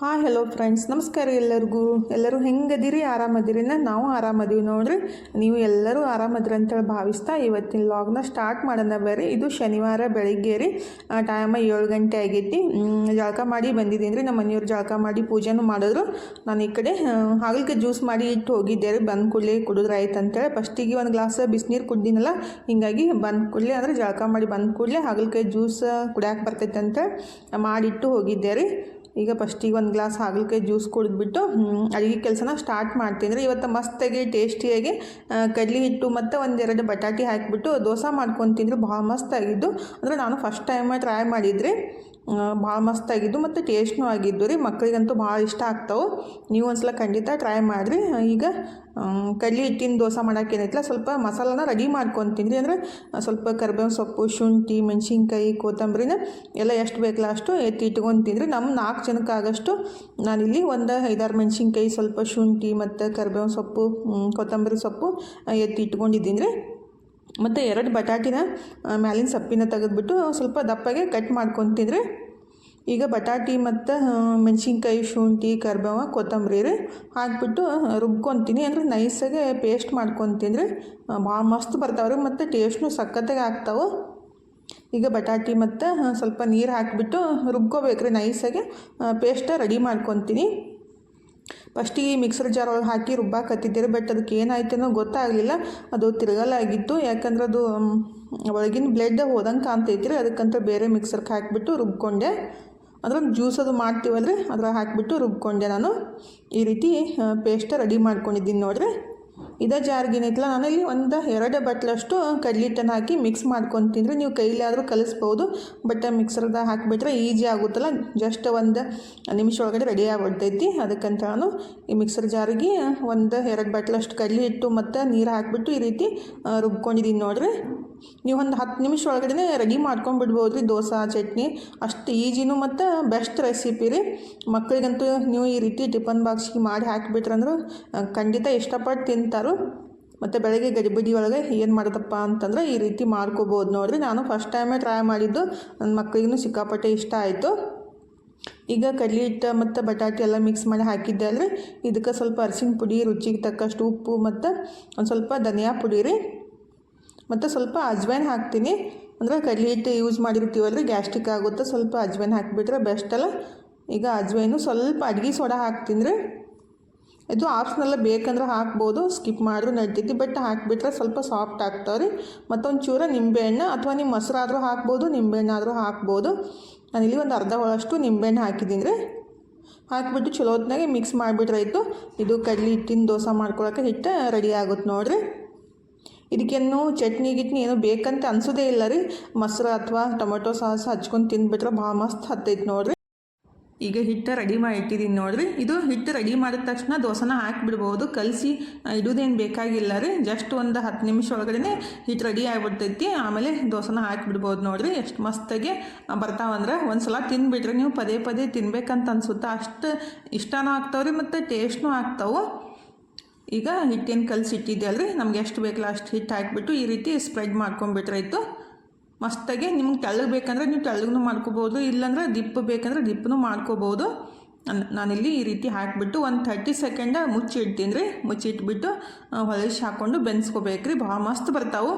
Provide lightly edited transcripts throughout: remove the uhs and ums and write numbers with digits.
Hi hello friends, ನಮಸ್ಕಾರ ಎಲ್ಲರೂ ಹೆಂಗದಿರಿ? ಆರಾಮದಿರಿ? ನಾವು ಆರಾಮದೀವಿ ನೋಡ್ರಿ. ನೀವು ಎಲ್ಲರೂ ಆರಾಮದ್ರಿ ಅಂತೇಳಿ ಭಾವಿಸ್ತಾ ಇವತ್ತಿನ ಲಾಗ್ನ ಸ್ಟಾರ್ಟ್ ಮಾಡೋಣ ಬರ್ರಿ. ಇದು ಶನಿವಾರ ಬೆಳಿಗ್ಗೆ ರೀ, ಟೈಮ 7 ಗಂಟೆ ಆಗೈತಿ. ಜಳಕ ಮಾಡಿ ಬಂದಿದ್ದೀನಿ ರೀ. ನಮ್ಮ ಮನೆಯವ್ರು ಜಳಕ ಮಾಡಿ ಪೂಜೆನೂ ಮಾಡಿದ್ರು. ನಾನು ಈ ಕಡೆ ಹಾಗಲಿಗೆ ಜ್ಯೂಸ್ ಮಾಡಿ ಇಟ್ಟು ಹೋಗಿದ್ದೆ ರೀ. ಬಂದ ಕೂಡಲೇ ಕುಡಿದ್ರೆ ಆಯ್ತು ಅಂತೇಳಿ ಫಸ್ಟಿಗೆ ಒಂದು ಗ್ಲಾಸ್ ಬಿಸಿನೀರು ಕುಡ್ದಿನಲ್ಲ, ಹಿಂಗಾಗಿ ಬಂದ ಕೂಡಲೇ ಅಂದರೆ ಜಳಕ ಮಾಡಿ ಬಂದ ಕೂಡಲೇ ಹಾಗಲಿಗೆ ಜ್ಯೂಸ್ ಕುಡಿಯೋಕೆ ಬರ್ತೈತೆ ಅಂತೇಳಿ ಮಾಡಿಟ್ಟು ಹೋಗಿದ್ದೆ ರೀ. ಈಗ ಫಸ್ಟಿಗೆ ಒಂದು ಗ್ಲಾಸ್ ಹಾಗಲಕಾಯಿ ಜ್ಯೂಸ್ ಕುಡಿದ್ಬಿಟ್ಟು ಅಡುಗೆ ಕೆಲಸನ ಸ್ಟಾರ್ಟ್ ಮಾಡ್ತೀನಿ ರೀ. ಇವತ್ತು ಮಸ್ತಾಗಿ ಟೇಸ್ಟಿಯಾಗಿ ಕಡ್ಲೆ ಹಿಟ್ಟು ಮತ್ತು ಒಂದೆರಡು ಬಟಾಟೆ ಹಾಕಿಬಿಟ್ಟು ದೋಸೆ ಮಾಡ್ಕೊತೀನಿ ರೀ. ಭಾಳ ಮಸ್ತಾಗಿದ್ದು. ಅಂದರೆ ನಾನು ಫಸ್ಟ್ ಟೈಮ್ ಟ್ರೈ ಮಾಡಿದ್ರಿ, ಭಾಳ ಮಸ್ತಾಗಿದ್ದು ಮತ್ತು ಟೇಸ್ಟ್ನೂ ಆಗಿದ್ದು ರೀ. ಮಕ್ಕಳಿಗಂತೂ ಭಾಳ ಇಷ್ಟ ಆಗ್ತಾವೆ. ನೀವು ಒಂದ್ಸಲ ಖಂಡಿತ ಟ್ರೈ ಮಾಡಿರಿ. ಈಗ ಕಡ್ಲೆ ಹಿಟ್ಟಿನ ದೋಸೆ ಮಾಡೋಕೆ ಏನೈತಲ್ಲ, ಸ್ವಲ್ಪ ಮಸಾಲನ ರೆಡಿ ಮಾಡ್ಕೊತೀನಿ ರೀ. ಅಂದರೆ ಸ್ವಲ್ಪ ಕರಿಬೇವು ಸೊಪ್ಪು, ಶುಂಠಿ, ಮೆಣಸಿನ್ಕಾಯಿ, ಕೊತ್ತಂಬರಿನ ಎಲ್ಲ ಎಷ್ಟು ಬೇಕಲ್ಲ ಅಷ್ಟು ಎತ್ತಿ ಇಟ್ಕೊತೀನಿ ರೀ. ನಮ್ಮ 4 ಜನಕ್ಕಾಗಷ್ಟು ನಾನಿಲ್ಲಿ ಒಂದು 5-6 ಮೆಣಸಿನ್ಕಾಯಿ, ಸ್ವಲ್ಪ ಶುಂಠಿ ಮತ್ತು ಕರಿಬೇವು ಸೊಪ್ಪು, ಕೊತ್ತಂಬರಿ ಸೊಪ್ಪು ಎತ್ತಿ ಇಟ್ಕೊಂಡಿದ್ದೀನಿ ರೀ. ಮತ್ತು 2 ಬಟಾಟಿನ ಮ್ಯಾಲಿನ ಸೊಪ್ಪಿನ ತೆಗೆದುಬಿಟ್ಟು ಸ್ವಲ್ಪ ದಪ್ಪಗೆ ಕಟ್ ಮಾಡ್ಕೊತೀನಿ ರೀ. ಈಗ ಬಟಾಟಿ ಮತ್ತು ಮೆಣಸಿನ್ಕಾಯಿ, ಶುಂಠಿ, ಕರಿಬೇವು, ಕೊತ್ತಂಬರಿ ರೀ ಹಾಕಿಬಿಟ್ಟು ರುಬ್ಕೊತೀನಿ. ಅಂದರೆ ನೈಸಾಗೆ ಪೇಸ್ಟ್ ಮಾಡ್ಕೊತೀನಿ ರೀ. ಭಾಳ ಮಸ್ತ್ ಬರ್ತಾವೆ ರೀ ಮತ್ತು ಟೇಸ್ಟ್ನು ಸಖತ್ತಾಗಿ ಆಗ್ತಾವೆ. ಈಗ ಬಟಾಟಿ ಮತ್ತು ಸ್ವಲ್ಪ ನೀರು ಹಾಕಿಬಿಟ್ಟು ರುಬ್ಕೋಬೇಕು ರೀ. ನೈಸಾಗೆ ಪೇಸ್ಟ ರೆಡಿ ಮಾಡ್ಕೊತೀನಿ. ಫಸ್ಟಿಗೆ ಮಿಕ್ಸರ್ ಜಾರ್ ಒಳಗೆ ಹಾಕಿ ರುಬ್ಬಾಕತ್ತಿದ್ದೀರಿ. ಬಟ್ ಅದಕ್ಕೆ ಏನಾಯ್ತೇನೋ ಗೊತ್ತಾಗಲಿಲ್ಲ. ಅದು ತಿರುಗಲಾಗಿತ್ತು. ಯಾಕಂದ್ರೆ ಅದು ಒಳಗಿನ ಬ್ಲೆಡ್ ಹೋದಂಗೆ ಕಾಣ್ತೈತಿ ರೀ. ಅದಕ್ಕಂತ ಬೇರೆ ಮಿಕ್ಸರ್ಗೆ ಹಾಕಿಬಿಟ್ಟು ರುಬ್ಕೊಂಡೆ. ಅದ್ರಾಗ ಜ್ಯೂಸ್ ಅದು ಮಾಡ್ತೀವಲ್ರಿ, ಅದ್ರಾಗ ಹಾಕಿಬಿಟ್ಟು ರುಬ್ಕೊಂಡೆ. ನಾನು ಈ ರೀತಿ ಪೇಸ್ಟ್ ರೆಡಿ ಮಾಡ್ಕೊಂಡಿದ್ದೀನಿ ನೋಡಿರಿ. ಇದೇ ಜಾರ್ಗೆ ಏನೈತಲ್ಲ, ನಾನಲ್ಲಿ ಒಂದು 2 ಬಟ್ಲಷ್ಟು ಕಡ್ಲೆ ಹಿಟ್ಟನ್ನು ಹಾಕಿ ಮಿಕ್ಸ್ ಮಾಡ್ಕೊತೀನಿ ರೀ. ನೀವು ಕೈಲಿ ಆದರೂ ಕಲಿಸ್ಬೋದು, ಬಟ್ ಮಿಕ್ಸರ್ದಾಗ ಹಾಕಿಬಿಟ್ರೆ ಈಜಿ ಆಗುತ್ತಲ್ಲ. ಜಸ್ಟ್ 1 ನಿಮಿಷ ಒಳಗಡೆ ರೆಡಿ ಆಗಿಬಿಡ್ತೈತಿ. ಅದಕ್ಕಂತ ನಾನು ಈ ಮಿಕ್ಸರ್ ಜಾರಿಗೆ 1-2 ಬಟ್ಲಷ್ಟು ಕಡ್ಲೆ ಹಿಟ್ಟು ಮತ್ತು ನೀರು ಹಾಕಿಬಿಟ್ಟು ಈ ರೀತಿ ರುಬ್ಕೊಂಡಿದ್ದೀನಿ ನೋಡಿರಿ. ನೀವು ಒಂದು 10 ನಿಮಿಷ ಒಳಗಡೆ ರೆಡಿ ಮಾಡ್ಕೊಂಡ್ಬಿಡ್ಬೋದು ರೀ ದೋಸೆ ಚಟ್ನಿ. ಅಷ್ಟು ಈಜಿನೂ ಮತ್ತು ಬೆಸ್ಟ್ ರೆಸಿಪಿ ರೀ. ಮಕ್ಕಳಿಗಂತೂ ನೀವು ಈ ರೀತಿ ಟಿಫನ್ ಬಾಕ್ಸಿಗೆ ಮಾಡಿ ಹಾಕಿಬಿಟ್ರಂದ್ರೆ ಖಂಡಿತ ಇಷ್ಟಪಟ್ಟು ತಿಂತಾರು. ಮತ್ತು ಬೆಳಗ್ಗೆ ಗಡಿಬಿಡಿ ಒಳಗೆ ಏನು ಮಾಡೋದಪ್ಪ ಅಂತಂದ್ರೆ ಈ ರೀತಿ ಮಾಡ್ಕೋಬೋದು ನೋಡಿರಿ. ನಾನು ಫಸ್ಟ್ ಟೈಮೇ ಟ್ರೈ ಮಾಡಿದ್ದು, ನನ್ನ ಮಕ್ಕಳಿಗೂ ಸಿಕ್ಕಾಪಟ್ಟೆ ಇಷ್ಟ ಆಯಿತು. ಈಗ ಕಡ್ಲೆ ಹಿಟ್ಟು ಮತ್ತು ಬಟಾಟೆ ಎಲ್ಲ ಮಿಕ್ಸ್ ಮಾಡಿ ಹಾಕಿದ್ದೆ ಅಲ್ರಿ. ಇದಕ್ಕೆ ಸ್ವಲ್ಪ ಅರಿಶಿನ ಪುಡಿ, ರುಚಿಗೆ ತಕ್ಕಷ್ಟು ಉಪ್ಪು ಮತ್ತು ಒಂದು ಸ್ವಲ್ಪ ಧನಿಯಾ ಪುಡಿ ರೀ ಮತ್ತು ಸ್ವಲ್ಪ ಅಜ್ವೈನ್ ಹಾಕ್ತೀನಿ. ಅಂದರೆ ಕಡ್ಲೆ ಹಿಟ್ಟು ಯೂಸ್ ಮಾಡಿರ್ತೀವಲ್ರಿ, ಗ್ಯಾಸ್ಟ್ರಿಕ್ ಆಗುತ್ತೆ. ಸ್ವಲ್ಪ ಅಜ್ವೈನ್ ಹಾಕಿಬಿಟ್ರೆ ಬೆಸ್ಟ್ ಅಲ್ಲ. ಈಗ ಅಜ್ವೈನು ಸ್ವಲ್ಪ ಅಡುಗೆ ಸೋಡಾ ಹಾಕ್ತೀನಿ ರೀ. ಇದು ಆಪ್ಷನಲ್ಲ, ಬೇಕಂದ್ರೆ ಹಾಕ್ಬೋದು, ಸ್ಕಿಪ್ ಮಾಡಿದ್ರು ನಡ್ತೈತಿ. ಬಟ್ ಹಾಕಿಬಿಟ್ರೆ ಸ್ವಲ್ಪ ಸಾಫ್ಟ್ ಆಗ್ತಾವೆ ರೀ. ಮತ್ತೊಂದು ಚೂರ ನಿಂಬೆಹಣ್ಣು ಅಥವಾ ನೀವು ಮೊಸರಾದರೂ ಹಾಕ್ಬೋದು, ನಿಂಬೆಹಣ್ಣಾದರೂ ಹಾಕ್ಬೋದು. ನಾನಿಲ್ಲಿ ಒಂದು ಅರ್ಧ ಹೋಳಷ್ಟು ನಿಂಬೆಹಣ್ಣು ಹಾಕಿದ್ದೀನಿ ರೀ. ಹಾಕಿಬಿಟ್ಟು ಚಲೋ ಹೊತ್ನಾಗೆ ಮಿಕ್ಸ್ ಮಾಡಿಬಿಟ್ರಾಯ್ತು. ಇದು ಕಡ್ಲೆ ಹಿಟ್ಟಿನ ದೋಸೆ ಮಾಡ್ಕೊಳಕ್ಕೆ ಹಿಟ್ಟು ರೆಡಿ ಆಗುತ್ತೆ ನೋಡಿರಿ. ಇದಕ್ಕೇನು ಚಟ್ನಿ ಗಿಟ್ನಿ ಏನೋ ಬೇಕಂತ ಅನಿಸೋದೇ ಇಲ್ಲ ರೀ. ಮೊಸರು ಅಥವಾ ಟೊಮೆಟೊ ಸಾಸ್ ಹಚ್ಕೊಂಡು ತಿಂದುಬಿಟ್ರೆ ಭಾಳ ಮಸ್ತ್ ಹತ್ತೈತೆ ನೋಡಿರಿ. ಈಗ ಹಿಟ್ಟು ರೆಡಿ ಮಾಡಿ ಇಟ್ಟಿದ್ದೀನಿ ನೋಡಿರಿ. ಇದು ಹಿಟ್ಟು ರೆಡಿ ಮಾಡಿದ ತಕ್ಷಣ ದೋಸೆನ ಹಾಕಿಬಿಡ್ಬೋದು, ಕಲಸಿ ಇಡೋದೇನು ಬೇಕಾಗಿಲ್ಲ ರೀ. ಜಸ್ಟ್ ಒಂದು 10 ನಿಮಿಷ ಒಳಗಡೆ ಹಿಟ್ಟು ರೆಡಿ ಆಗಿಬಿಡ್ತೈತಿ. ಆಮೇಲೆ ದೋಸೆನ ಹಾಕಿಬಿಡ್ಬೋದು ನೋಡಿರಿ. ಎಷ್ಟು ಮಸ್ತಾಗಿ ಬರ್ತಾವಂದ್ರೆ ಒಂದು ಸಲ ತಿಂದುಬಿಟ್ರೆ ನೀವು ಪದೇ ಪದೇ ತಿನ್ಬೇಕಂತ ಅನಿಸುತ್ತೆ. ಅಷ್ಟು ಇಷ್ಟನೂ ಆಗ್ತಾವ್ರಿ ಮತ್ತು ಟೇಸ್ಟ್ನೂ ಆಗ್ತಾವೆ. ಈಗ ಹಿಟ್ಟೇನು ಕಲಸಿ ಇಟ್ಟಿದ್ದೆ ನಮ್ಗೆ ಎಷ್ಟು ಬೇಕಲ್ಲ ಅಷ್ಟು ಹಿಟ್ಟು ಹಾಕಿಬಿಟ್ಟು ಈ ರೀತಿ ಸ್ಪ್ರೆಡ್ ಮಾಡ್ಕೊಂಡ್ಬಿಟ್ರಾಯ್ತು. ಮಸ್ತಾಗಿ ನಿಮ್ಗೆ ತೆಳ್ಳಗೆ ಬೇಕಂದ್ರೆ ನೀವು ತೆಳ್ಳಗೂ ಮಾಡ್ಕೋಬೋದು, ಇಲ್ಲಾಂದ್ರೆ ದಿಪ್ಪು ಬೇಕಂದ್ರೆ ದಿಪ್ಪೂ ಮಾಡ್ಕೋಬೋದು. ನಾನಿಲ್ಲಿ ಈ ರೀತಿ ಹಾಕಿಬಿಟ್ಟು ಒಂದು 30 ಸೆಕೆಂಡ ಮುಚ್ಚಿಡ್ತೀನಿ ರೀ. ಮುಚ್ಚಿಟ್ಬಿಟ್ಟು ಹೊಲಿಸಿ ಹಾಕ್ಕೊಂಡು ಬೆನ್ಸ್ಕೋಬೇಕ್ರಿ. ಭಾಳ ಮಸ್ತ್ ಬರ್ತಾವೆ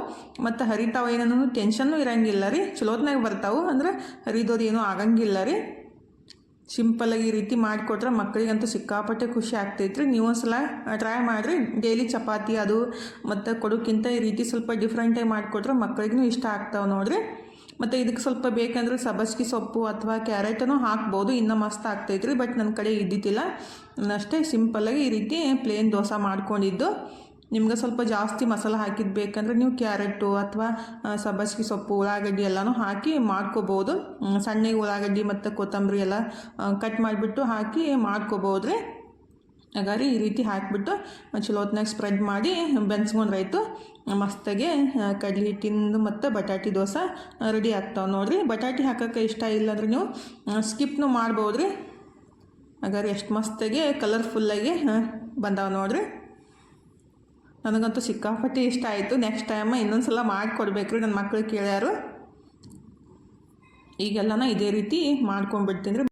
ಮತ್ತು ಹರಿತಾವೆ, ಏನೂ ಟೆನ್ಷನ್ನೂ ಇರೋಂಗಿಲ್ಲ ರೀ. ಚಲೋತ್ನಾಗ ಬರ್ತಾವೆ, ಅಂದ್ರೆ ಹರಿದೋದು ಏನೂ ಆಗಂಗಿಲ್ಲ ರೀ. ಸಿಂಪಲ್ಲಾಗಿ ಈ ರೀತಿ ಮಾಡಿಕೊಟ್ರೆ ಮಕ್ಕಳಿಗಂತೂ ಸಿಕ್ಕಾಪಟ್ಟೆ ಖುಷಿ ಆಗ್ತೈತ್ರಿ. ನೀವು ಒಂದ್ಸಲ ಟ್ರೈ ಮಾಡಿರಿ. ಡೈಲಿ ಚಪಾತಿ ಅದು ಮತ್ತು ಕೊಡೋಕ್ಕಿಂತ ಈ ರೀತಿ ಸ್ವಲ್ಪ ಡಿಫ್ರೆಂಟಾಗಿ ಮಾಡಿಕೊಟ್ರೆ ಮಕ್ಕಳಿಗೂ ಇಷ್ಟ ಆಗ್ತಾವೆ ನೋಡಿರಿ. ಮತ್ತು ಇದಕ್ಕೆ ಸ್ವಲ್ಪ ಬೇಕಂದ್ರೆ ಸಬ್ಬಸ್ಗೆ ಸೊಪ್ಪು ಅಥವಾ ಕ್ಯಾರೆಟನ್ನು ಹಾಕ್ಬೋದು, ಇನ್ನೂ ಮಸ್ತ್ ಆಗ್ತೈತ್ರಿ. ಬಟ್ ನನ್ನ ಕಡೆ ಇದ್ದಿದ್ದಿಲ್ಲ, ನಾನಷ್ಟೇ ಸಿಂಪಲ್ಲಾಗಿ ಈ ರೀತಿ ಪ್ಲೇನ್ ದೋಸೆ ಮಾಡ್ಕೊಂಡಿದ್ದು. ನಿಮ್ಗೆ ಸ್ವಲ್ಪ ಜಾಸ್ತಿ ಮಸಾಲೆ ಹಾಕಿದ್ದು ಬೇಕಂದ್ರೆ ನೀವು ಕ್ಯಾರೆಟು ಅಥವಾ ಸಬ್ಬಸ್ಗೆ ಸೊಪ್ಪು, ಉಳ್ಳಾಗಡ್ಡಿ ಎಲ್ಲನೂ ಹಾಕಿ ಮಾಡ್ಕೋಬೋದು. ಸಣ್ಣಗೆ ಉಳ್ಳಾಗಡ್ಡಿ ಮತ್ತು ಕೊತ್ತಂಬರಿ ಎಲ್ಲ ಕಟ್ ಮಾಡಿಬಿಟ್ಟು ಹಾಕಿ ಮಾಡ್ಕೋಬೋದು ರೀ. ಹಾಗಾದ್ರೆ ಈ ರೀತಿ ಹಾಕಿಬಿಟ್ಟು ಚಲೋ ಹೊತ್ನಾಗ ಸ್ಪ್ರೆಡ್ ಮಾಡಿ ಬೆನ್ಸ್ಕೊಂಡ್ರಾಯ್ತು. ಮಸ್ತಾಗೆ ಕಡ್ಲೆ ಹಿಟ್ಟಿಂದು ಮತ್ತು ಬಟಾಟಿ ದೋಸೆ ರೆಡಿ ಆಗ್ತಾವೆ ನೋಡಿರಿ. ಬಟಾಟಿ ಹಾಕೋಕ್ಕೆ ಇಷ್ಟ ಇಲ್ಲಾಂದ್ರೆ ನೀವು ಸ್ಕಿಪ್ನು ಮಾಡ್ಬೋದು ರೀ. ಹಾಗಾದ್ರೆ ಎಷ್ಟು ಮಸ್ತಾಗೆ ಕಲರ್ಫುಲ್ಲಾಗಿ ಬಂದಾವೆ ನೋಡಿರಿ. ನನಗಂತೂ ಸಿಕ್ಕಾಪಟ್ಟೆ ಇಷ್ಟ ಆಯಿತು. ನೆಕ್ಸ್ಟ್ ಟೈಮ್ ಇನ್ನೊಂದು ಸಲ ಮಾಡಿಕೊಡ್ಬೇಕ್ರಿ. ನನ್ನ ಮಕ್ಕಳು ಕೇಳ್ಯಾರು. ಈಗೆಲ್ಲನ ಇದೇ ರೀತಿ ಮಾಡ್ಕೊಂಡ್ಬಿಡ್ತೀನಿ ರೀ.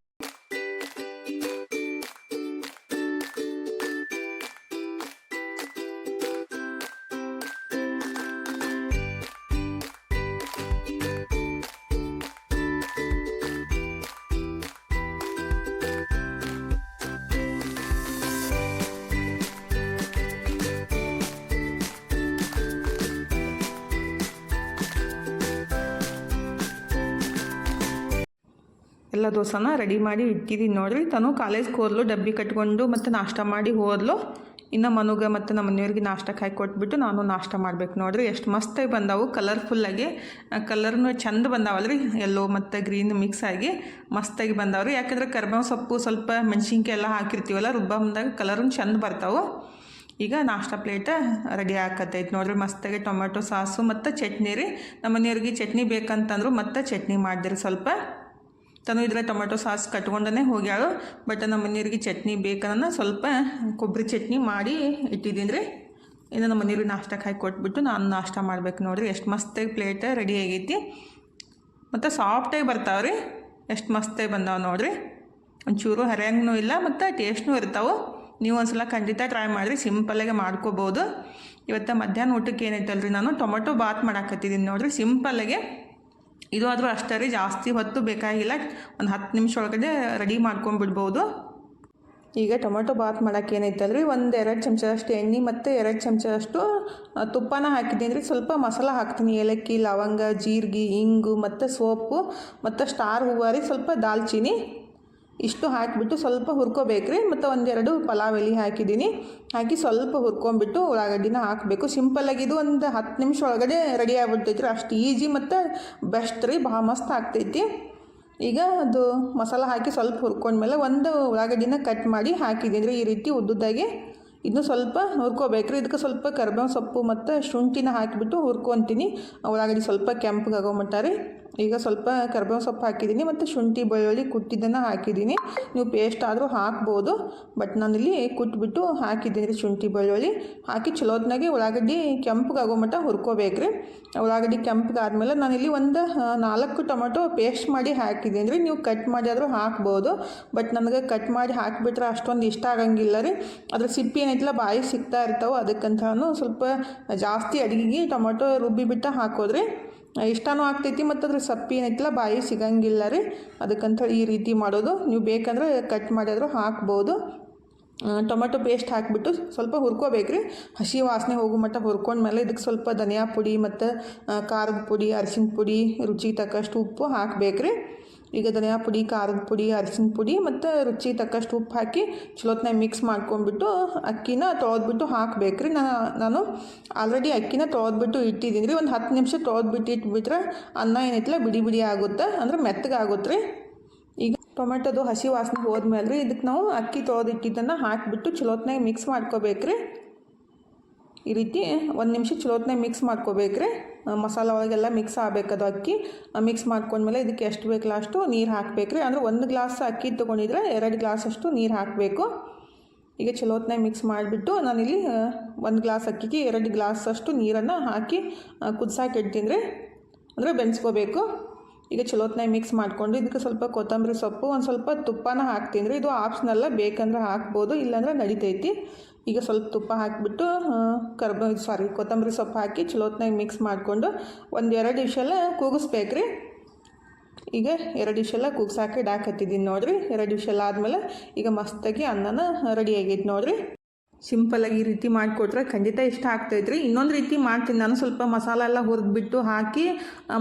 ಎಲ್ಲ ದೋಸೆನ ರೆಡಿ ಮಾಡಿ ಇಟ್ಟಿದ್ದೀನಿ ನೋಡಿರಿ. ತಾನು ಕಾಲೇಜ್ಗೆ ಹೋದ್ಲು, ಡಬ್ಬಿ ಕಟ್ಕೊಂಡು ಮತ್ತು ನಾಷ್ಟ ಮಾಡಿ ಹೋದ್ಲು. ಇನ್ನು ಮನುಗೆ ಮತ್ತು ನಮ್ಮ ಮನೆಯವ್ರಿಗೆ ನಾಷ್ಟಕ್ಕೆ ಹಾಕಿ ಕೊಟ್ಬಿಟ್ಟು ನಾನು ನಾಷ್ಟ ಮಾಡ್ಬೇಕು ನೋಡಿರಿ. ಎಷ್ಟು ಮಸ್ತಾಗಿ ಬಂದಾವು, ಕಲರ್ಫುಲ್ಲಾಗಿ, ಕಲರ್ನು ಚೆಂದ ಬಂದಾವಲ್ರಿ, ಎಲ್ಲೋ ಮತ್ತು ಗ್ರೀನ್ ಮಿಕ್ಸ್ ಆಗಿ ಮಸ್ತಾಗಿ ಬಂದಾವ್ರಿ. ಯಾಕಂದ್ರೆ ಕರಿಬೇವು ಸೊಪ್ಪು ಸ್ವಲ್ಪ ಮೆಣಸಿನ್ಕಾಯಿ ಎಲ್ಲ ಹಾಕಿರ್ತೀವಲ್ಲ, ರುಬ್ಬ ಬಂದಾಗ ಕಲರ್ನು ಚೆಂದ ಬರ್ತಾವೆ. ಈಗ ನಾಷ್ಟ ಪ್ಲೇಟ ರೆಡಿ ಆಕತ್ತೈತೆ ನೋಡಿರಿ. ಮಸ್ತಾಗಿ ಟೊಮೆಟೊ ಸಾಸು ಮತ್ತು ಚಟ್ನಿ ರೀ. ನಮ್ಮ ಮನೆಯವ್ರಿಗೆ ಚಟ್ನಿ ಬೇಕಂತಂದ್ರು ಮತ್ತು ಚಟ್ನಿ ಮಾಡಿದ್ರಿ ಸ್ವಲ್ಪ. ತನು ಇದ್ರೆ ಟೊಮೆಟೊ ಸಾಸ್ ಕಟ್ಕೊಂಡೇ ಹೋಗ್ಯಾಳು. ಬಟ್ ನಮ್ಮ ಮನೆಯವ್ರಿಗೆ ಚಟ್ನಿ ಬೇಕನ್ನ ಸ್ವಲ್ಪ ಕೊಬ್ಬರಿ ಚಟ್ನಿ ಮಾಡಿ ಇಟ್ಟಿದ್ದೀನಿ ರೀ. ಇನ್ನು ನಮ್ಮ ಮನೆಯವ್ರಿಗೆ ನಾಷ್ಟಕ್ಕೆ ಹಾಕಿ ಕೊಟ್ಬಿಟ್ಟು ನಾನು ನಾಷ್ಟ ಮಾಡ್ಬೇಕು ನೋಡಿರಿ. ಎಷ್ಟು ಮಸ್ತಾಗಿ ಪ್ಲೇಟ್ ರೆಡಿ ಆಗೈತಿ ಮತ್ತು ಸಾಫ್ಟಾಗಿ ಬರ್ತಾವೆ ರೀ. ಎಷ್ಟು ಮಸ್ತಾಗಿ ಬಂದಾವೆ ನೋಡಿರಿ. ಒಂಚೂರು ಹರಿಯಂಗೂ ಇಲ್ಲ ಮತ್ತು ಟೇಸ್ಟ್ನೂ ಇರ್ತಾವೆ. ನೀವು ಒಂದ್ಸಲ ಖಂಡಿತ ಟ್ರೈ ಮಾಡಿರಿ, ಸಿಂಪಲ್ಲಾಗೆ ಮಾಡ್ಕೋಬೋದು. ಇವತ್ತು ಮಧ್ಯಾಹ್ನ ಊಟಕ್ಕೆ ಏನೈತಲ್ರಿ, ನಾನು ಟೊಮೆಟೊ ಬಾತ್ ಮಾಡಾಕತ್ತಿದ್ದೀನಿ ನೋಡಿರಿ. ಸಿಂಪಲ್ಲಾಗೆ ಇದು ಆದರೂ ಅಷ್ಟೇ ರೀ, ಜಾಸ್ತಿ ಹೊತ್ತು ಬೇಕಾಗಿಲ್ಲ. ಒಂದು 10 ನಿಮಿಷ ಒಳಗಡೆ ರೆಡಿ ಮಾಡ್ಕೊಂಬಿಡ್ಬೋದು. ಈಗ ಟೊಮೆಟೊ ಬಾತ್ ಮಾಡೋಕ್ಕೆ ಏನೈತಲ್ರಿ, 1-2 ಚಮಚದಷ್ಟು ಎಣ್ಣೆ ಮತ್ತು 2 ಚಮಚದಷ್ಟು ತುಪ್ಪನ ಹಾಕಿದ್ದೀನಿ ರೀ. ಸ್ವಲ್ಪ ಮಸಾಲ ಹಾಕ್ತೀನಿ, ಏಲಕ್ಕಿ, ಲವಂಗ, ಜೀರಿಗೆ, ಇಂಗು ಮತ್ತು ಸೋಪು ಮತ್ತು ಸ್ಟಾರ್ ಹೂವು ರೀ, ಸ್ವಲ್ಪ ದಾಲ್ಚಿನ್ನಿ ಇಷ್ಟು ಹಾಕಿಬಿಟ್ಟು ಸ್ವಲ್ಪ ಹುರ್ಕೋಬೇಕ್ರಿ. ಮತ್ತು 1-2 ಪಲಾವ್ ಎಲೆ ಹಾಕಿದ್ದೀನಿ. ಹಾಕಿ ಸ್ವಲ್ಪ ಹುರ್ಕೊಂಬಿಟ್ಟು ಉಳ್ಳಾಗಡ್ಡಿನ ಹಾಕಬೇಕು. ಸಿಂಪಲ್ಲಾಗಿದ್ದು ಒಂದು 10 ನಿಮಿಷ ಒಳಗಡೆ ರೆಡಿ ಆಗಿಬಿಡ್ತೈತಿ ರೀ. ಅಷ್ಟು ಈಜಿ ಮತ್ತು ಬೆಸ್ಟ್ ರೀ, ಭಾಳ ಮಸ್ತ್ ಆಗ್ತೈತಿ. ಈಗ ಅದು ಮಸಾಲ ಹಾಕಿ ಸ್ವಲ್ಪ ಹುರ್ಕೊಂಡ್ಮೇಲೆ ಒಂದು ಉಳ್ಳಾಗಡ್ಡಿನ ಕಟ್ ಮಾಡಿ ಹಾಕಿದ್ದೀನಿ ರೀ, ಈ ರೀತಿ ಉದ್ದುದ್ದಾಗಿ. ಇದನ್ನು ಸ್ವಲ್ಪ ಹುರ್ಕೋಬೇಕ್ರಿ. ಇದಕ್ಕೆ ಸ್ವಲ್ಪ ಕರಿಬೇವು ಸೊಪ್ಪು ಮತ್ತು ಶುಂಠಿನ ಹಾಕಿಬಿಟ್ಟು ಹುರ್ಕೊತೀನಿ. ಉಳ್ಳಾಗಡ್ಡಿ ಸ್ವಲ್ಪ ಕೆಂಪಗೆ ಆಗೋ ಮಟ್ಟ ರೀ. ಈಗ ಸ್ವಲ್ಪ ಕರಿಬೇವು ಸೊಪ್ಪು ಹಾಕಿದ್ದೀನಿ ಮತ್ತು ಶುಂಠಿ ಬೆಳ್ಳುಳ್ಳಿ ಕುಟ್ಟಿದ್ದನ್ನು ಹಾಕಿದ್ದೀನಿ. ನೀವು ಪೇಸ್ಟ್ ಆದರೂ ಹಾಕ್ಬೋದು, ಬಟ್ ನಾನಿಲ್ಲಿ ಕುಟ್ಬಿಟ್ಟು ಹಾಕಿದ್ದೀನಿ ರೀ. ಶುಂಠಿ ಬೆಳ್ಳುಳ್ಳಿ ಹಾಕಿ ಚಲೋತ್ನಾಗೆ ಉಳ್ಳಾಗಡ್ಡಿ ಕೆಂಪಗೆ ಆಗೋ ಮಟ್ಟ ಹುರ್ಕೋಬೇಕ್ರಿ. ಉಳ್ಳಾಗಡ್ಡಿ ಕೆಂಪಗೆ ಆದಮೇಲೆ ನಾನಿಲ್ಲಿ ಒಂದು 4 ಟೊಮೆಟೊ ಪೇಸ್ಟ್ ಮಾಡಿ ಹಾಕಿದ್ದೀನಿ ರೀ. ನೀವು ಕಟ್ ಮಾಡಿ ಆದರೂ ಹಾಕ್ಬೋದು, ಬಟ್ ನನಗೆ ಕಟ್ ಮಾಡಿ ಹಾಕಿಬಿಟ್ರೆ ಅಷ್ಟೊಂದು ಇಷ್ಟ ಆಗಂಗಿಲ್ಲ ರೀ. ಅದ್ರ ಸಿಪ್ಪಿ ಏನೈತಿಲ್ಲ ಬಾಯಿ ಸಿಗ್ತಾ ಇರ್ತಾವೆ, ಅದಕ್ಕಂತಾನು ಸ್ವಲ್ಪ ಜಾಸ್ತಿ ಅಡುಗೆಗೆ ಟೊಮೆಟೊ ರುಬ್ಬಿಬಿಟ್ಟು ಹಾಕೋದ್ರಿ ಇಷ್ಟನೂ ಆಗ್ತೈತಿ. ಮತ್ತು ಅದ್ರ ಸಪ್ಪಿ ಏನೈತಿಲ್ಲ ಬಾಯಿ ಸಿಗಂಗಿಲ್ಲ ರೀ, ಅದಕ್ಕಂಥೇಳಿ ಈ ರೀತಿ ಮಾಡೋದು. ನೀವು ಬೇಕಂದ್ರೆ ಕಟ್ ಮಾಡಿದ್ರು ಹಾಕ್ಬೋದು. ಟೊಮೆಟೊ ಪೇಸ್ಟ್ ಹಾಕಿಬಿಟ್ಟು ಸ್ವಲ್ಪ ಹುರ್ಕೋಬೇಕ್ರಿ. ಹಸಿ ವಾಸನೆ ಹೋಗೋ ಮಟ್ಟ ಹುರ್ಕೊಂಡ್ಮೇಲೆ ಇದಕ್ಕೆ ಸ್ವಲ್ಪ ಧನಿಯಾ ಪುಡಿ ಮತ್ತು ಖಾರದ ಪುಡಿ, ಅರಿಶಿನ ಪುಡಿ, ರುಚಿಗೆ ತಕ್ಕಷ್ಟು ಉಪ್ಪು ಹಾಕಬೇಕ್ರಿ. ಈಗ ಧನಿಯಾ ಪುಡಿ, ಖಾರದ ಪುಡಿ, ಅರಿಶಿನ ಪುಡಿ ಮತ್ತು ರುಚಿಗೆ ತಕ್ಕಷ್ಟು ಉಪ್ಪು ಹಾಕಿ ಚಲೋತ್ನಾಗ ಮಿಕ್ಸ್ ಮಾಡ್ಕೊಂಡ್ಬಿಟ್ಟು ಅಕ್ಕಿನ ತೊಳೆದ್ಬಿಟ್ಟು ಹಾಕಬೇಕ್ರಿ. ನಾನು ಆಲ್ರೆಡಿ ಅಕ್ಕಿನ ತೊಳೆದ್ಬಿಟ್ಟು ಇಟ್ಟಿದ್ದೀನಿ ರೀ. ಒಂದು 10 ನಿಮಿಷ ತೊಳೆದ್ಬಿಟ್ಟು ಇಟ್ಬಿಟ್ರೆ ಅನ್ನ ಏನೈತಿಲ್ಲ ಬಿಡಿ ಬಿಡಿ ಆಗುತ್ತೆ, ಅಂದ್ರೆ ಮೆತ್ತಗೆ ಆಗುತ್ತೆ ರೀ. ಈಗ ಟೊಮೆಟೊದು ಹಸಿ ವಾಸನೆ ಹೋದ್ಮೇಲೆ ರೀ ಇದಕ್ಕೆ ನಾವು ಅಕ್ಕಿ ತೊಳೆದಿಟ್ಟಿದ್ದನ್ನು ಹಾಕಿಬಿಟ್ಟು ಚಲೋತ್ನಾಗ ಮಿಕ್ಸ್ ಮಾಡ್ಕೋಬೇಕ್ರಿ. ಈ ರೀತಿ 1 ನಿಮಿಷ ಚಲೋತ್ನಾಗ ಮಿಕ್ಸ್ ಮಾಡ್ಕೋಬೇಕ್ರಿ. ಮಸಾಲ ಒಳಗೆಲ್ಲ ಮಿಕ್ಸ್ ಆಗಬೇಕದು ಅಕ್ಕಿ. ಮಿಕ್ಸ್ ಮಾಡ್ಕೊಂಡ್ಮೇಲೆ ಇದಕ್ಕೆ ಎಷ್ಟು ಬೇಕಲ್ಲ ಅಷ್ಟು ನೀರು ಹಾಕಬೇಕ್ರಿ. ಅಂದರೆ 1 ಗ್ಲಾಸ್ ಅಕ್ಕಿ ತೊಗೊಂಡಿದ್ರೆ 2 ಗ್ಲಾಸ್ ಅಷ್ಟು ನೀರು ಹಾಕಬೇಕು. ಈಗ ಚಲೋತ್ನಾಗ ಮಿಕ್ಸ್ ಮಾಡಿಬಿಟ್ಟು ನಾನಿಲ್ಲಿ 1 ಗ್ಲಾಸ್ ಅಕ್ಕಿಗೆ 2 ಗ್ಲಾಸ್ ಅಷ್ಟು ನೀರನ್ನು ಹಾಕಿ ಕುದಿಸಾಕೆ ಇಡ್ತೀನಿ ರೀ, ಅಂದರೆ ಬೆನ್ಸ್ಕೋಬೇಕು. ಈಗ ಚಲೋತ್ನಾಗ ಮಿಕ್ಸ್ ಮಾಡಿಕೊಂಡು ಇದಕ್ಕೆ ಸ್ವಲ್ಪ ಕೊತ್ತಂಬರಿ ಸೊಪ್ಪು, ಒಂದು ಸ್ವಲ್ಪ ತುಪ್ಪನ ಹಾಕ್ತೀನಿ ರೀ. ಇದು ಆಪ್ಷನಲ್ಲ, ಬೇಕಂದ್ರೆ ಹಾಕ್ಬೋದು, ಇಲ್ಲಾಂದ್ರೆ ನಡಿತೈತಿ. ಈಗ ಸ್ವಲ್ಪ ತುಪ್ಪ ಹಾಕಿಬಿಟ್ಟು ಕೊತ್ತಂಬರಿ ಸೊಪ್ಪು ಹಾಕಿ ಚಲೋತ್ನಾಗ ಮಿಕ್ಸ್ ಮಾಡಿಕೊಂಡು 1-2 ವಿಷಲ ಕೂಗಿಸ್ಬೇಕ್ರಿ. ಈಗ 2 ವಿಷಲ ಕೂಗ್ಸಾಕೆ ಇಡಾಕತ್ತಿದ್ದೀನಿ ನೋಡಿರಿ. 2 ವಿಷಲ ಆದಮೇಲೆ ಈಗ ಮಸ್ತಾಗಿ ಅನ್ನನ ರೆಡಿ ಆಗೈತೆ ನೋಡಿರಿ. ಸಿಂಪಲ್ಲಾಗಿ ಈ ರೀತಿ ಮಾಡಿಕೊಟ್ರೆ ಖಂಡಿತ ಇಷ್ಟ ಆಗ್ತೈತ್ರಿ. ಇನ್ನೊಂದು ರೀತಿ ಮಾಡ್ತೀನಿ ನಾನು, ಸ್ವಲ್ಪ ಮಸಾಲ ಎಲ್ಲ ಹುರಿದ್ಬಿಟ್ಟು ಹಾಕಿ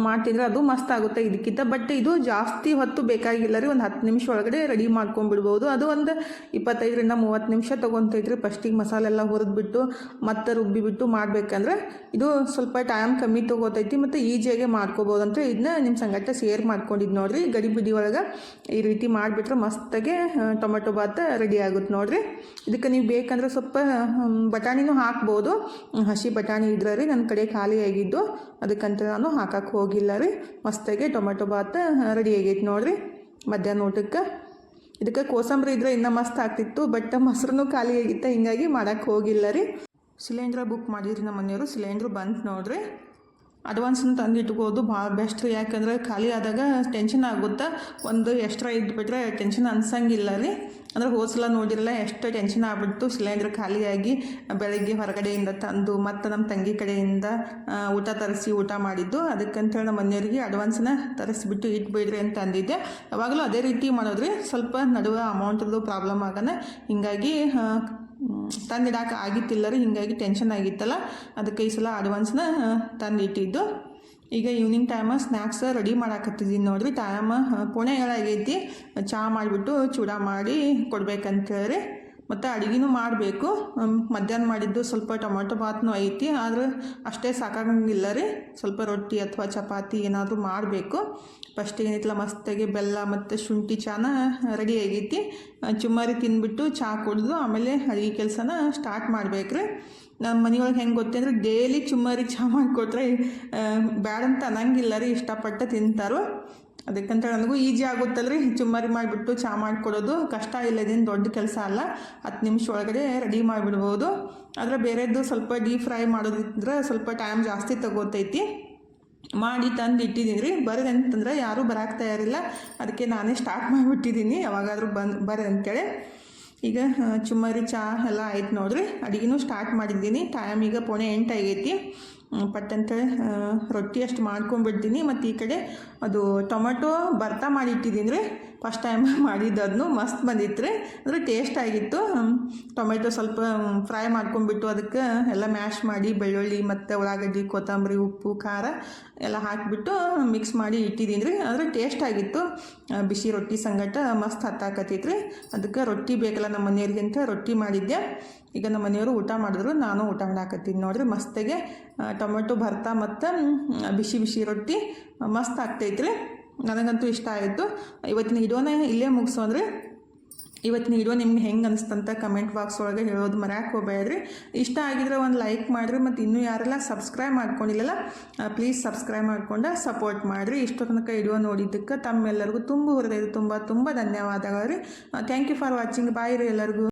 ಮಾಡ್ತಿದ್ರೆ ಅದು ಮಸ್ತ್ ಆಗುತ್ತೆ ಇದಕ್ಕಿಂತ. ಬಟ್ ಇದು ಜಾಸ್ತಿ ಹೊತ್ತು ಬೇಕಾಗಿಲ್ಲ ರೀ, ಒಂದು 10 ನಿಮಿಷ ಒಳಗಡೆ ರೆಡಿ ಮಾಡ್ಕೊಂಡ್ಬಿಡ್ಬೋದು. ಅದು ಒಂದು 25-30 ನಿಮಿಷ ತೊಗೊತೈತ್ರಿ. ಫಸ್ಟಿಗೆ ಮಸಾಲೆ ಎಲ್ಲ ಹುರಿದ್ಬಿಟ್ಟು ಮತ್ತು ರುಬ್ಬಿಬಿಟ್ಟು ಮಾಡಬೇಕಂದ್ರೆ ಇದು ಸ್ವಲ್ಪ ಟೈಮ್ ಕಮ್ಮಿ ತೊಗೋತೈತಿ ಮತ್ತು ಈಜಿಯಾಗೆ ಮಾಡ್ಕೋಬೋದು ಅಂತ ಇದನ್ನ ನಿಮ್ಮ ಸಂಗಟ ಶೇರ್ ಮಾಡ್ಕೊಂಡಿದ್ದು ನೋಡಿರಿ. ಗಡಿ ಬಿಡಿ ಒಳಗೆ ಈ ರೀತಿ ಮಾಡಿಬಿಟ್ರೆ ಮಸ್ತಾಗೆ ಟೊಮೆಟೊ ಬಾತ್ ರೆಡಿ ಆಗುತ್ತೆ ನೋಡಿರಿ. ಇದಕ್ಕೆ ನೀವು ಬೇಕಂದ್ರೆ ಸ್ವಲ್ಪ ಬಟಾಣಿನೂ ಹಾಕ್ಬೋದು. ಹಸಿ ಬಟಾಣಿ ಇದ್ರೆ ರೀ, ನನ್ನ ಕಡೆ ಖಾಲಿ ಆಗಿದ್ದು, ಅದಕ್ಕಂತ ನಾನು ಹಾಕಕ್ಕೆ ಹೋಗಿಲ್ಲ ರೀ. ಮಸ್ತಾಗಿ ಟೊಮೆಟೊ ಬಾತ್ ರೆಡಿ ಆಗೈತೆ ನೋಡಿರಿ ಮಧ್ಯಾಹ್ನ ಊಟಕ್ಕೆ. ಇದಕ್ಕೆ ಕೋಸಂಬರಿ ಇದ್ರೆ ಇನ್ನೂ ಮಸ್ತ್ ಆಗ್ತಿತ್ತು, ಬಟ್ ಮೊಸರು ಖಾಲಿ ಆಗಿತ್ತು, ಹಿಂಗಾಗಿ ಮಾಡೋಕ್ಕೆ ಹೋಗಿಲ್ಲ ರೀ. ಸಿಲಿಂಡ್ರ್ ಬುಕ್ ಮಾಡಿದ್ರಿ ನಮ್ಮ ಮನೆಯವರು. ಸಿಲಿಂಡ್ರು ಬಂತು ನೋಡಿರಿ. ಅಡ್ವಾನ್ಸನ್ನು ತಂದು ಇಟ್ಬೋದು, ಭಾಳ ಬೆಸ್ಟ್ ರೀ. ಯಾಕಂದರೆ ಖಾಲಿ ಆದಾಗ ಟೆನ್ಷನ್ ಆಗುತ್ತೆ. ಒಂದು ಎಕ್ಸ್ಟ್ರಾ ಇಟ್ಬಿಟ್ರೆ ಟೆನ್ಷನ್ ಅನ್ಸಂಗಿಲ್ಲ ರೀ. ಅಂದರೆ ಹೋದ್ಸಲ ನೋಡಿರಲ್ಲ ಎಷ್ಟು ಟೆನ್ಷನ್ ಆಗ್ಬಿಟ್ಟು ಸಿಲಿಂಡ್ರ್ ಖಾಲಿಯಾಗಿ ಬೆಳಗ್ಗೆ ಹೊರಗಡೆಯಿಂದ ತಂದು ಮತ್ತು ನಮ್ಮ ತಂಗಿ ಕಡೆಯಿಂದ ಊಟ ತರಿಸಿ ಊಟ ಮಾಡಿದ್ದು. ಅದಕ್ಕಂತೇಳಿ ನಮ್ಮ ಮನೆಯವರಿಗೆ ಅಡ್ವಾನ್ಸನ್ನ ತರಿಸ್ಬಿಟ್ಟು ಇಟ್ಬಿಡ್ರಿ ಅಂತ ಅಂದಿದ್ದೆ. ಯಾವಾಗಲೂ ಅದೇ ರೀತಿ ಮಾಡೋದ್ರಿ. ಸ್ವಲ್ಪ ನಡುವೆ ಅಮೌಂಟ್ದು ಪ್ರಾಬ್ಲಮ್ ಆಗೋಣ, ಹಿಂಗಾಗಿ ತಂದಿಡಾಕ ಆಗಿತ್ತಿಲ್ಲ ರೀ. ಹೀಗಾಗಿ ಟೆನ್ಷನ್ ಆಗಿತ್ತಲ್ಲ, ಅದಕ್ಕೆ ಈ ಸಲ ಅಡ್ವಾನ್ಸ್ನ ತಂದಿಟ್ಟಿದ್ದು. ಈಗ ಈವ್ನಿಂಗ್ ಟೈಮ ಸ್ನ್ಯಾಕ್ಸ್ ರೆಡಿ ಮಾಡಾಕತ್ತಿದ್ದೀನಿ ನೋಡಿರಿ. ಟೈಮ್ ಪುಣೆ ಏಳಾಗೈತಿ. ಚಹಾ ಮಾಡಿಬಿಟ್ಟು ಚೂಡ ಮಾಡಿ ಕೊಡ್ಬೇಕಂತೇಳಿ ಮತ್ತು ಅಡುಗೆನೂ ಮಾಡಬೇಕು. ಮಧ್ಯಾಹ್ನ ಮಾಡಿದ್ದು ಸ್ವಲ್ಪ ಟೊಮೊಟೊ ಬಾತ್ನೂ ಐತಿ, ಆದ್ರೆ ಅಷ್ಟೇ ಸಾಕಾಗಂಗಿಲ್ಲ ರೀ. ಸ್ವಲ್ಪ ರೊಟ್ಟಿ ಅಥವಾ ಚಪಾತಿ ಏನಾದರೂ ಮಾಡಬೇಕು. ಫಸ್ಟ್ ಏನೈತಿಲ್ಲ ಮಸ್ತಾಗಿ ಬೆಲ್ಲ ಮತ್ತು ಶುಂಠಿ ಚಾನ ರೆಡಿ ಆಗೈತಿ. ಚುಮ್ಮರಿ ತಿಂದ್ಬಿಟ್ಟು ಚಹಾ ಕುಡಿದು ಆಮೇಲೆ ಅಡುಗೆ ಕೆಲಸನ ಸ್ಟಾರ್ಟ್ ಮಾಡ್ಬೇಕ್ರಿ. ನಮ್ಮ ಮನೆಯೊಳಗೆ ಹೆಂಗೆ ಗೊತ್ತಂದ್ರೆ ಡೈಲಿ ಚುಮ್ಮರಿ ಚಹಾ ಮಾಡಿಕೊಟ್ರೆ ಬ್ಯಾಡಂತ ಅನ್ನಂಗಿಲ್ಲ ರೀ, ಇಷ್ಟಪಟ್ಟು ತಿಂತಾರೋ. ಅದಕ್ಕಂತ ನನಗೂ ಈಜಿ ಆಗುತ್ತಲ್ರಿ, ಚುಮ್ಮರಿ ಮಾಡಿಬಿಟ್ಟು ಚಹಾ ಮಾಡಿಕೊಡೋದು. ಕಷ್ಟ ಇಲ್ಲದೇನು ದೊಡ್ಡ ಕೆಲಸ ಅಲ್ಲ, 10 ನಿಮಿಷ ಒಳಗಡೆ ರೆಡಿ ಮಾಡಿಬಿಡ್ಬೋದು. ಆದರೆ ಬೇರೆದ್ದು ಸ್ವಲ್ಪ ಡೀಪ್ ಫ್ರೈ ಮಾಡೋದಿದ್ರೆ ಸ್ವಲ್ಪ ಟೈಮ್ ಜಾಸ್ತಿ ತಗೋತೈತಿ. ಮಾಡಿ ತಂದು ಇಟ್ಟಿದ್ದೀನಿ ರೀ. ಬರ್ರಿ ಅಂತಂದ್ರೆ ಯಾರೂ ಬರೋಕ್ಕೆ ತಯಾರಿಲ್ಲ, ಅದಕ್ಕೆ ನಾನೇ ಸ್ಟಾರ್ಟ್ ಮಾಡಿಬಿಟ್ಟಿದ್ದೀನಿ, ಯಾವಾಗಾದರೂ ಬರ್ರಿ ಅಂತೇಳಿ. ಈಗ ಚುಮ್ಮರಿ ಚಹಾ ಎಲ್ಲ ಆಯ್ತು ನೋಡ್ರಿ. ಅಡುಗೆನೂ ಸ್ಟಾರ್ಟ್ ಮಾಡಿದ್ದೀನಿ. ಟೈಮ್ ಈಗ 7:45 ಆಗೈತಿ. ಪಟ್ಟಂತೇಳಿ ರೊಟ್ಟಿ ಅಷ್ಟು ಮಾಡ್ಕೊಂಡ್ಬಿಡ್ತೀನಿ. ಮತ್ತು ಈ ಕಡೆ ಅದು ಟೊಮೆಟೊ ಭರ್ತಾ ಮಾಡಿಟ್ಟಿದ್ದೀನಿ ರೀ. ಫಸ್ಟ್ ಟೈಮ್ ಮಾಡಿದ್ದು ಅದನ್ನು ಮಸ್ತ್ ಬಂದಿತ್ತು ರೀ, ಅಂದರೆ ಟೇಸ್ಟ್ ಆಗಿತ್ತು. ಟೊಮೆಟೊ ಸ್ವಲ್ಪ ಫ್ರೈ ಮಾಡ್ಕೊಂಡ್ಬಿಟ್ಟು ಅದಕ್ಕೆ ಎಲ್ಲ ಮ್ಯಾಶ್ ಮಾಡಿ ಬೆಳ್ಳುಳ್ಳಿ ಮತ್ತು ಉಳ್ಳಾಗಡ್ಡಿ, ಕೊತ್ತಂಬರಿ, ಉಪ್ಪು, ಖಾರ ಎಲ್ಲ ಹಾಕಿಬಿಟ್ಟು ಮಿಕ್ಸ್ ಮಾಡಿ ಇಟ್ಟಿದ್ದೀನಿ ರೀ. ಆದರೆ ಟೇಸ್ಟ್ ಆಗಿತ್ತು. ಬಿಸಿ ರೊಟ್ಟಿ ಸಂಗಟ ಮಸ್ತ್ ಹತ್ತಾಕತ್ತೈತೆ ರೀ. ಅದಕ್ಕೆ ರೊಟ್ಟಿ ಬೇಕಲ್ಲ ನಮ್ಮ ಮನೆಯವ್ರಿಗೆ ಅಂತ ರೊಟ್ಟಿ ಮಾಡಿದ್ದೆ. ಈಗ ನಮ್ಮ ಮನೆಯವರು ಊಟ ಮಾಡಿದ್ರು, ನಾನು ಊಟ ಮಾಡಾಕತ್ತೀನಿ ನೋಡಿರಿ. ಮಸ್ತಾಗೆ ಟೊಮೆಟೊ ಭರ್ತಾ ಮತ್ತು ಬಿಸಿ ಬಿಸಿ ರೊಟ್ಟಿ ಮಸ್ತ್ ಆಗ್ತೈತ್ರಿ. ನನಗಂತೂ ಇಷ್ಟ ಆಯಿತು. ಇವತ್ತಿನ ವಿಡಿಯೋನ ಇಲ್ಲೇ ಮುಗಿಸೋದ್ರಿ. ಇವತ್ತಿನ ವಿಡಿಯೋ ನಿಮ್ಗೆ ಹೆಂಗೆ ಅನಿಸ್ತಂತ ಕಮೆಂಟ್ ಬಾಕ್ಸ್ ಒಳಗೆ ಹೇಳೋದು ಮರ್ಯಾಕೆ ಹೋಗಬೇಡ್ರಿ. ಇಷ್ಟ ಆಗಿದ್ರೆ ಒಂದು ಲೈಕ್ ಮಾಡಿರಿ. ಮತ್ತು ಇನ್ನೂ ಯಾರೆಲ್ಲ ಸಬ್ಸ್ಕ್ರೈಬ್ ಮಾಡ್ಕೊಂಡಿಲ್ಲಲ್ಲ ಪ್ಲೀಸ್ ಸಬ್ಸ್ಕ್ರೈಬ್ ಮಾಡ್ಕೊಂಡು ಸಪೋರ್ಟ್ ಮಾಡಿರಿ. ಇಷ್ಟೋ ತನಕ ವಿಡಿಯೋ ನೋಡಿದ್ದಕ್ಕೆ ತಮ್ಮೆಲ್ಲರಿಗೂ ತುಂಬ ಹೃದಯದ ತುಂಬ ಧನ್ಯವಾದಗಳು ರೀ. Thank you for watching. Bye ರೀ ಎಲ್ಲರಿಗೂ.